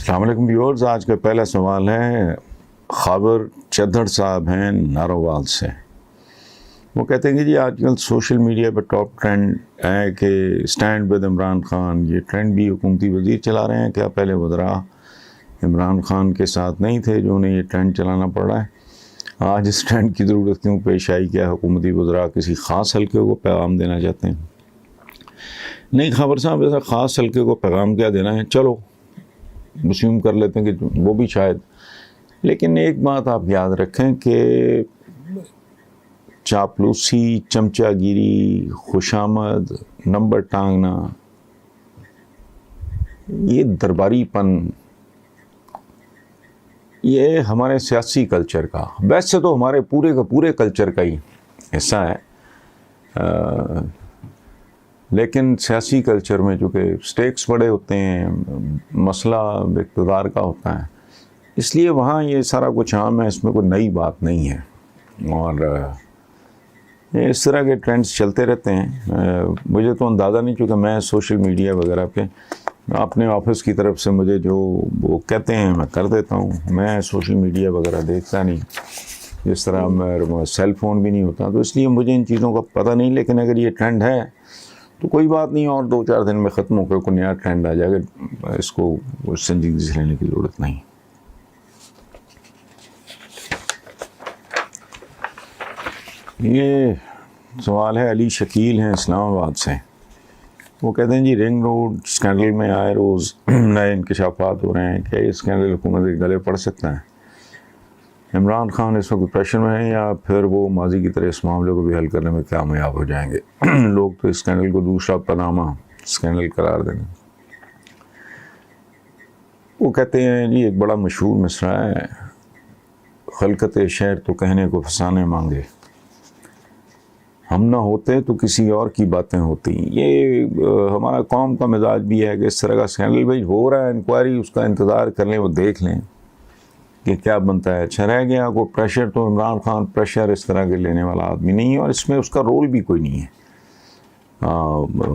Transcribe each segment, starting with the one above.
السلام علیکم ویورز، آج کا پہلا سوال ہے خابر چدھڑ صاحب ہیں ناروال سے۔ وہ کہتے ہیں کہ جی آج کل سوشل میڈیا پہ ٹاپ ٹرینڈ ہے کہ اسٹینڈ ود عمران خان، یہ ٹرینڈ بھی حکومتی وزیر چلا رہے ہیں، کیا پہلے وزراء عمران خان کے ساتھ نہیں تھے جو انہیں یہ ٹرینڈ چلانا پڑ رہا ہے؟ آج اس ٹرینڈ کی ضرورت کیوں پیش آئی؟ کیا حکومتی وزراء کسی خاص حلقے کو پیغام دینا چاہتے ہیں؟ نہیں خبر صاحب، ایسا خاص حلقے کو پیغام کیا دینا ہے، چلو مسیوم کر لیتے ہیں کہ وہ بھی شاید، لیکن ایک بات آپ یاد رکھیں کہ چاپلوسی، چمچہ گیری، خوشامد، نمبر ٹانگنا، یہ درباری پن، یہ ہمارے سیاسی کلچر کا، ویسے تو ہمارے پورے کا پورے کلچر کا ہی حصہ ہے، لیکن سیاسی کلچر میں چونکہ سٹیکس بڑے ہوتے ہیں، مسئلہ اقتدار کا ہوتا ہے، اس لیے وہاں یہ سارا کچھ عام ہے، اس میں کوئی نئی بات نہیں ہے، اور اس طرح کے ٹرینڈز چلتے رہتے ہیں۔ مجھے تو اندازہ نہیں، چونکہ میں سوشل میڈیا وغیرہ پہ اپنے آفس کی طرف سے مجھے جو وہ کہتے ہیں میں کر دیتا ہوں، میں سوشل میڈیا وغیرہ دیکھتا نہیں، جس طرح میرا سیل فون بھی نہیں ہوتا، تو اس لیے مجھے ان چیزوں کا پتہ نہیں، لیکن اگر یہ ٹرینڈ ہے تو کوئی بات نہیں، اور 2-4 دن میں ختم ہو کر کوئی نیا ٹرینڈ آ جائے گا، اس کو سنجیدگی سے لینے کی ضرورت نہیں۔ یہ سوال ہے علی شکیل ہیں اسلام آباد سے۔ وہ کہتے ہیں جی رنگ روڈ اسکینڈل میں آئے روز نئے انکشافات ہو رہے ہیں، کیا یہ اسکینڈل حکومت کے گلے پڑ سکتا ہے؟ عمران خان اس وقت پریشر میں ہیں یا پھر وہ ماضی کی طرح اس معاملے کو بھی حل کرنے میں کامیاب ہو جائیں گے؟ لوگ تو اسکینڈل کو دوسرا پاناما اسکینڈل قرار دیں گے۔ وہ کہتے ہیں جی ایک بڑا مشہور مصرع ہے، خلقت شہر تو کہنے کو فسانے مانگے، ہم نہ ہوتے تو کسی اور کی باتیں ہوتی۔ یہ ہمارا قوم کا مزاج بھی ہے کہ اس طرح کا اسکینڈل بھائی ہو رہا ہے، انکوائری اس کا انتظار کر لیں، وہ دیکھ لیں کہ کیا بنتا ہے۔ اچھا رہ گیا کوئی پریشر، تو عمران خان پریشر اس طرح کے لینے والا آدمی نہیں ہے، اور اس میں اس کا رول بھی کوئی نہیں ہے۔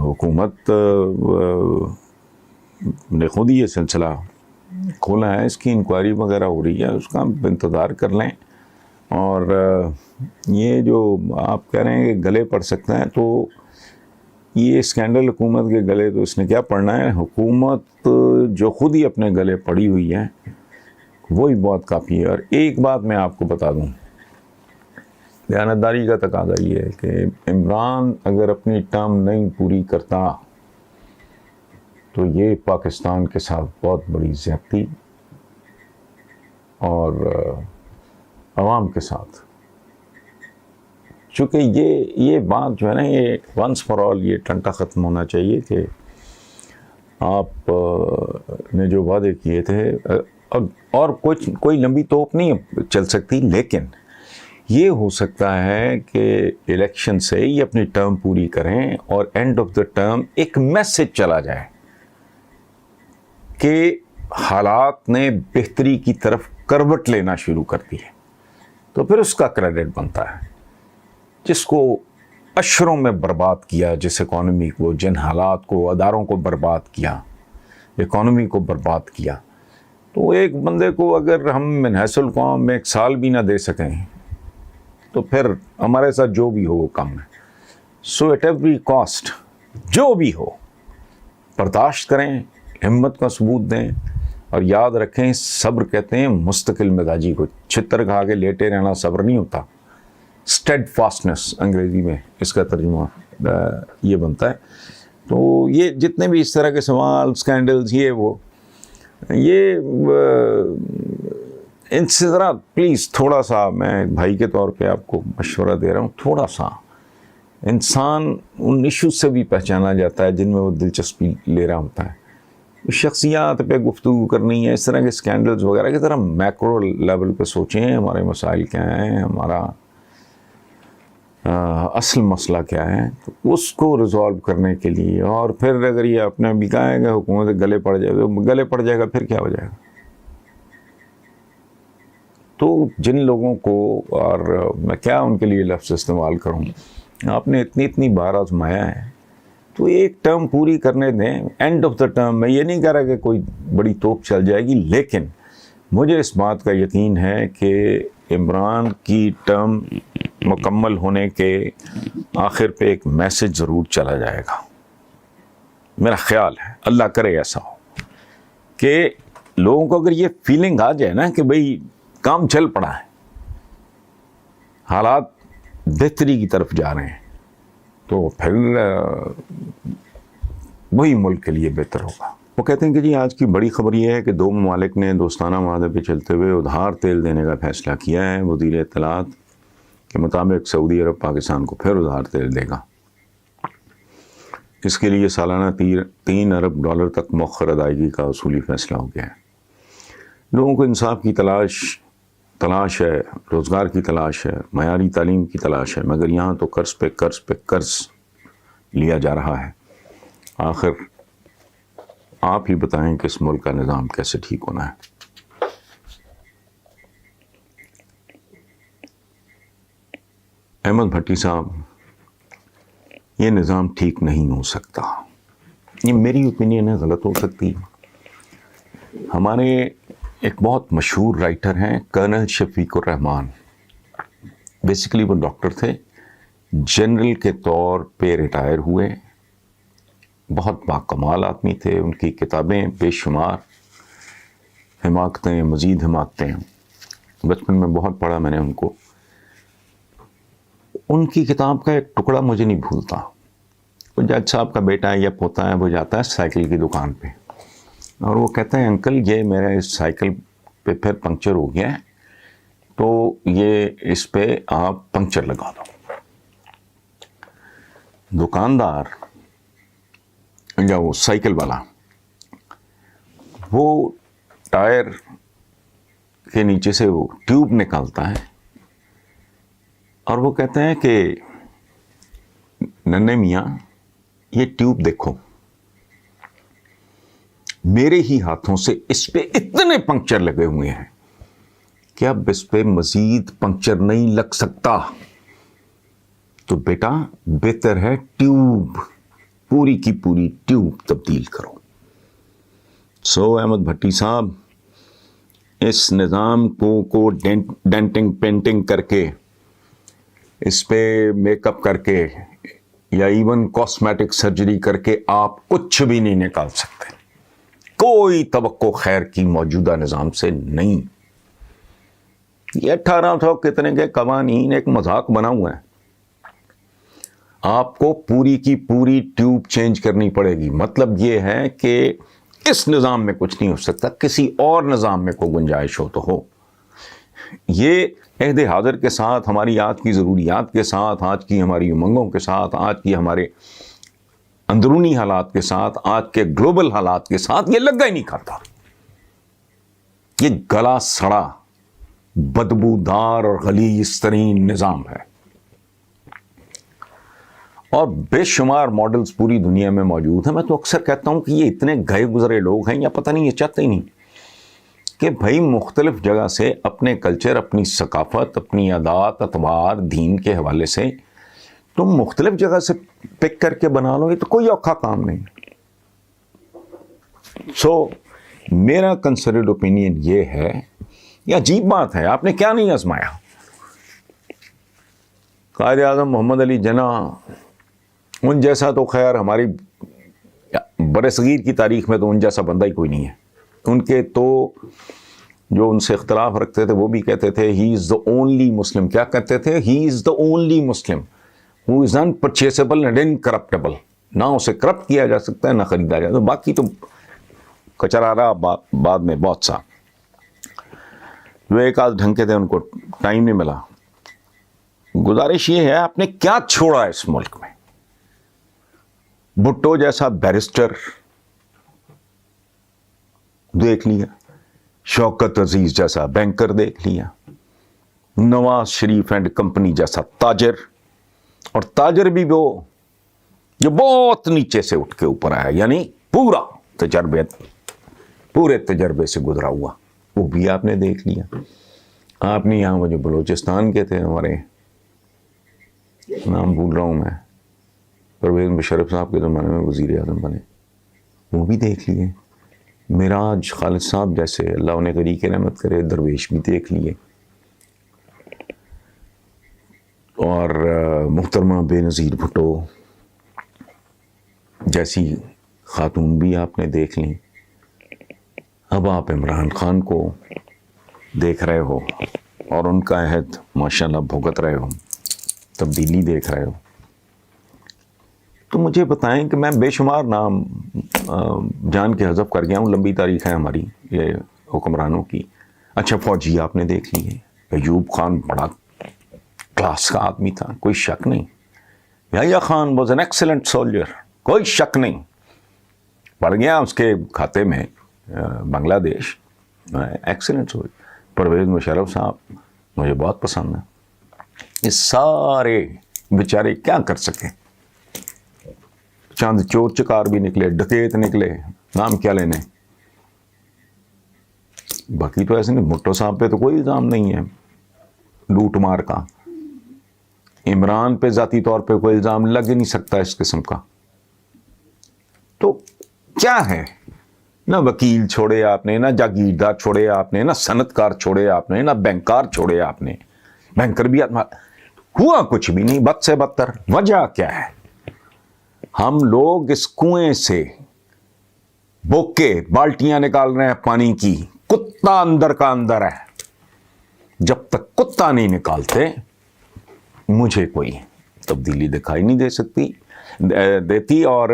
حکومت نے خود ہی یہ سلسلہ کھولا ہے، اس کی انکوائری وغیرہ ہو رہی ہے، اس کا انتظار کر لیں۔ اور یہ جو آپ کہہ رہے ہیں کہ گلے پڑ سکتا ہے، تو یہ اسکینڈل حکومت کے گلے تو اس نے کیا پڑنا ہے؟ حکومت جو خود ہی اپنے گلے پڑی ہوئی ہے وہی بہت کافی ہے۔ اور ایک بات میں آپ کو بتا دوں، دیانتداری کا تقاضا یہ ہے کہ عمران اگر اپنی ٹرم نہیں پوری کرتا تو یہ پاکستان کے ساتھ بہت بڑی زیادتی اور عوام کے ساتھ، چونکہ یہ بات جو ہے نا، یہ ونس فار آل یہ ٹنٹا ختم ہونا چاہیے کہ آپ نے جو وعدے کیے تھے، اور کوئی لمبی توپ نہیں چل سکتی، لیکن یہ ہو سکتا ہے کہ الیکشن سے یہ اپنی ٹرم پوری کریں اور اینڈ آف دا ٹرم ایک میسج چلا جائے کہ حالات نے بہتری کی طرف کروٹ لینا شروع کر دی ہے، تو پھر اس کا کریڈٹ بنتا ہے۔ جس کو اشروں میں برباد کیا، جس اکانومی کو، جن حالات کو، اداروں کو برباد کیا، اکانومی کو برباد کیا، تو ایک بندے کو اگر ہم من حیث القوم میں 1 سال بھی نہ دے سکیں تو پھر ہمارے ساتھ جو بھی ہو وہ کم ہے۔ سو ایٹ ایوری کاسٹ جو بھی ہو برداشت کریں، ہمت کا ثبوت دیں، اور یاد رکھیں صبر کہتے ہیں مستقل مزاجی کو، چھتر کھا کے لیٹے رہنا صبر نہیں ہوتا، اسٹیڈ فاسٹنس انگریزی میں اس کا ترجمہ یہ بنتا ہے۔ تو یہ جتنے بھی اس طرح کے سوال، اسکینڈلز، یہ ان سے ذرا پلیز تھوڑا سا، میں بھائی کے طور پہ آپ کو مشورہ دے رہا ہوں، تھوڑا سا انسان ان ایشوز سے بھی پہچانا جاتا ہے جن میں وہ دلچسپی لے رہا ہوتا ہے۔ شخصیات پہ گفتگو کرنی ہے، اس طرح کے اسکینڈلز وغیرہ کی طرح میکرو لیول پہ سوچیں، ہمارے مسائل کیا ہیں، ہمارا اصل مسئلہ کیا ہے، تو اس کو ریزالو کرنے کے لیے۔ اور پھر اگر یہ اپنے بھی کہا ہے کہ حکومت گلے پڑ جائے تو گلے پڑ جائے گا، پھر کیا ہو جائے گا؟ تو جن لوگوں کو، اور میں کیا ان کے لیے لفظ استعمال کروں، آپ نے اتنی بار آزمایا ہے، تو ایک ٹرم پوری کرنے دیں. اینڈ آف دا ٹرم میں یہ نہیں کہہ رہا کہ کوئی بڑی توپ چل جائے گی، لیکن مجھے اس بات کا یقین ہے کہ عمران کی ٹرم مکمل ہونے کے آخر پہ ایک میسج ضرور چلا جائے گا. میرا خیال ہے، اللہ کرے ایسا ہو، کہ لوگوں کو اگر یہ فیلنگ آ جائے نا کہ بھئی کام چل پڑا ہے، حالات بہتری کی طرف جا رہے ہیں، تو پھر وہی ملک کے لیے بہتر ہوگا. وہ کہتے ہیں کہ جی آج کی بڑی خبر یہ ہے کہ 2 ممالک نے دوستانہ معاہدے پہ چلتے ہوئے ادھار تیل دینے کا فیصلہ کیا ہے. وزیر اطلاعات کے مطابق سعودی عرب پاکستان کو پھر ادھار تیل دے گا. اس کے لیے سالانہ $3 ارب تک مؤخر ادائیگی کا اصولی فیصلہ ہو گیا ہے. لوگوں کو انصاف کی تلاش ہے، روزگار کی تلاش ہے، معیاری تعلیم کی تلاش ہے، مگر یہاں تو قرض پہ قرض پہ قرض لیا جا رہا ہے. آخر آپ ہی بتائیں کہ اس ملک کا نظام کیسے ٹھیک ہونا ہے. احمد بھٹی صاحب، یہ نظام ٹھیک نہیں ہو سکتا. یہ میری اوپینین ہے، غلط ہو سکتی ہے. ہمارے ایک بہت مشہور رائٹر ہیں کرنل شفیق الرحمان، بیسیکلی وہ ڈاکٹر تھے، جنرل کے طور پہ ریٹائر ہوئے. بہت باکمال آدمی تھے. ان کی کتابیں بے شمار، حماقتیں، مزید حماقتیں. بچپن میں بہت پڑھا میں نے ان کو. ان کی کتاب کا ایک ٹکڑا مجھے نہیں بھولتا. وہ جج صاحب کا بیٹا یا پوتا ہے، وہ جاتا ہے سائیکل کی دکان پہ اور وہ کہتا ہے انکل یہ میرا اس سائیکل پہ پھر پنکچر ہو گیا ہے، تو یہ اس پہ آپ پنکچر لگا دو. دکاندار یا وہ سائیکل والا وہ ٹائر کے نیچے سے وہ ٹیوب نکالتا ہے اور وہ کہتے ہیں کہ ننے میاں یہ ٹیوب دیکھو، میرے ہی ہاتھوں سے اس پہ اتنے پنکچر لگے ہوئے ہیں کہ اب اس پہ مزید پنکچر نہیں لگ سکتا. تو بیٹا بہتر ہے ٹیوب، پوری کی پوری ٹیوب تبدیل کرو. سو احمد بھٹی صاحب، اس نظام کو ڈینٹنگ پینٹنگ کر کے، اس پہ میک اپ کر کے یا ایون کاسمیٹک سرجری کر کے آپ کچھ بھی نہیں نکال سکتے. کوئی توقع خیر کی موجودہ نظام سے نہیں. یہ 1800 کتنے کے قوانین ایک مذاق بنا ہوا ہے. آپ کو پوری کی پوری ٹیوب چینج کرنی پڑے گی. مطلب یہ ہے کہ اس نظام میں کچھ نہیں ہو سکتا، کسی اور نظام میں کوئی گنجائش ہو تو ہو. یہ عہد حاضر کے ساتھ، ہماری آج کی ضروریات کے ساتھ، آج کی ہماری امنگوں کے ساتھ، آج کی ہمارے اندرونی حالات کے ساتھ، آج کے گلوبل حالات کے ساتھ یہ لگا ہی نہیں کرتا. یہ گلا سڑا، بدبودار اور غلیظ ترین نظام ہے. اور بے شمار ماڈلز پوری دنیا میں موجود ہیں. میں تو اکثر کہتا ہوں کہ یہ اتنے گئے گزرے لوگ ہیں یا پتہ نہیں، یہ چاہتے ہی نہیں کہ بھائی مختلف جگہ سے اپنے کلچر، اپنی ثقافت، اپنی عادات، اطوار، دین کے حوالے سے تم مختلف جگہ سے پک کر کے بنا لو. یہ تو کوئی اوکھا کام نہیں. سو میرا کنسیڈرڈ اوپینین یہ ہے، یہ عجیب بات ہے، آپ نے کیا نہیں آزمایا. قائد اعظم محمد علی جناح، ان جیسا تو خیر ہماری برصغیر کی تاریخ میں تو ان جیسا بندہ ہی کوئی نہیں ہے. ان کے تو جو ان سے اختلاف رکھتے تھے وہ بھی کہتے تھے ہی از دا اونلی مسلم. کیا کہتے تھے؟ He is the only Muslim who is unpurchasable and incorruptible. نہ اسے کرپٹ کیا جا سکتا ہے، نہ خریدا جا سکتا. باقی تو کچرا رہا بعد میں بہت سا. جو ایک آدھ ڈھنگ کے تھے ان کو ٹائم نہیں ملا. گزارش یہ ہے، آپ نے کیا چھوڑا اس ملک میں؟ بھٹو جیسا بیرسٹر دیکھ لیا، شوکت عزیز جیسا بینکر دیکھ لیا، نواز شریف اینڈ کمپنی جیسا تاجر، اور تاجر بھی وہ جو بہت نیچے سے اٹھ کے اوپر آیا، یعنی پورے تجربے سے گزرا ہوا، وہ بھی آپ نے دیکھ لیا. آپ نے یہاں وہ جو بلوچستان کے تھے، ہمارے نام بھول رہا ہوں میں، پرویز مشرف صاحب کے زمانے میں وزیر اعظم بنے، وہ بھی دیکھ لیے۔ معراج خالد صاحب جیسے، اللہ انہیں غنی کی رحمت کرے، درویش بھی دیکھ لیے، اور محترمہ بے نظیر بھٹو جیسی خاتون بھی آپ نے دیکھ لیں۔ اب آپ عمران خان کو دیکھ رہے ہو اور ان کا عہد ماشاءاللہ بھگت رہے ہو، تبدیلی دیکھ رہے ہو، تو مجھے بتائیں کہ میں بے شمار نام جان کے حذف کر گیا ہوں، لمبی تاریخ ہے ہماری یہ حکمرانوں کی۔ اچھا فوجی آپ نے دیکھ لی ہے، ایوب خان بڑا کلاس کا آدمی تھا، کوئی شک نہیں۔ Yahya Khan was an excellent soldier, کوئی شک نہیں، پڑ گیا اس کے کھاتے میں بنگلہ دیش، ایکسلنٹ سولجر۔ پرویز مشرف صاحب مجھے بہت پسند ہیں، یہ سارے بیچارے کیا کر سکے، چند چور چکار بھی نکلے، ڈکیت نکلے، نام کیا لینے، باقی تو ایسے نہیں۔ بھٹو صاحب پہ تو کوئی الزام نہیں ہے لوٹ مار کا، عمران پہ ذاتی طور پہ کوئی الزام لگ ہی نہیں سکتا اس قسم کا۔ تو کیا ہے، نہ وکیل چھوڑے آپ نے، نہ جاگیردار چھوڑے آپ نے، نہ صنعت کار چھوڑے آپ نے، نہ بینکار چھوڑے آپ نے، بینکر بھی ہوا کچھ بھی نہیں، بد سے بدتر۔ وجہ کیا ہے؟ ہم لوگ اس کنویں سے بوکے بالٹیاں نکال رہے ہیں پانی کی، کتا اندر کا اندر ہے، جب تک کتا نہیں نکالتے مجھے کوئی تبدیلی دکھائی نہیں دیتی، اور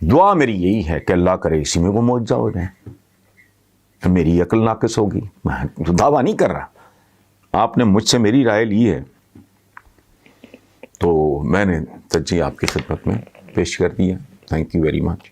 دعا میری یہی ہے کہ اللہ کرے اسی میں وہ معجزہ ہو جائے۔ میری عقل ناقص ہوگی، میں دعویٰ نہیں کر رہا، آپ نے مجھ سے میری رائے لی ہے تو میں نے ترجیح آپ کی خدمت میں پیش کر دی ہے۔ Thank you very much.